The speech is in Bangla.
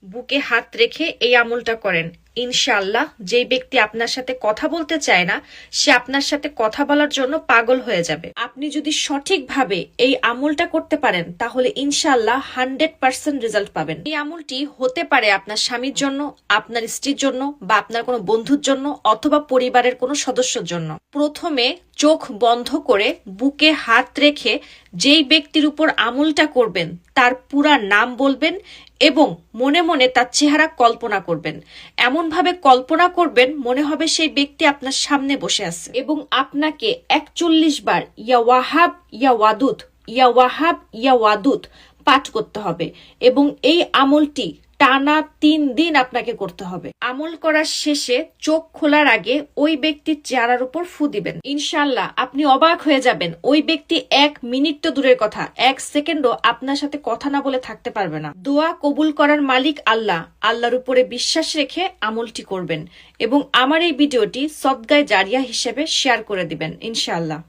বুকে হাত রেখে এই আমলটা করেন, ইনশাআল্লাহ যেই ব্যক্তি আপনার সাথে কথা বলতে চায় না সে আপনার সাথে কথা বলার জন্য পাগল হয়ে যাবে। আপনি যদি সঠিকভাবে এই আমলটা করতে পারেন তাহলে ইনশাআল্লাহ 100% রেজাল্ট পাবেন। এই আমলটি হতে পারে আপনার স্বামীর জন্য, আপনার স্ত্রীর জন্য, বা আপনার কোনো বন্ধুর জন্য, অথবা পরিবারের কোনো সদস্যর জন্য। প্রথমে চোখ বন্ধ করে বুকে হাত রেখে যেই ব্যক্তির উপর আমলটা করবেন তার পুরা নাম বলবেন এবং মনে মনে তার চেহারা কল্পনা করবেন। এমন ভাবে কল্পনা করবেন মনে হবে সেই ব্যক্তি আপনার সামনে বসে আছে, এবং আপনাকে 41 বার ইয়া ওয়াহাব ইয়া ওয়াদুদ, ইয়া ওয়াহাব ইয়া ওয়াদুদ পাঠ করতে হবে, এবং এই আমলটি টানা 3 দিন আপনাকে করতে হবে। আমল করার শেষে চোখ খোলার আগে ওই ব্যক্তির চেহারার উপর ফু দিবেন। ইনশাআল্লাহ আপনি অবাক হয়ে যাবেন, ওই ব্যক্তি 1 মিনিট তো দূরের কথা 1 সেকেন্ডও আপনার সাথে কথা না বলে থাকতে পারবে না। দোয়া কবুল করার মালিক আল্লাহ, আল্লাহর উপরে বিশ্বাস রেখে আমলটি করবেন এবং আমার এই ভিডিওটি সদকায়ে জারিয়া হিসেবে শেয়ার করে দিবেন ইনশাআল্লাহ।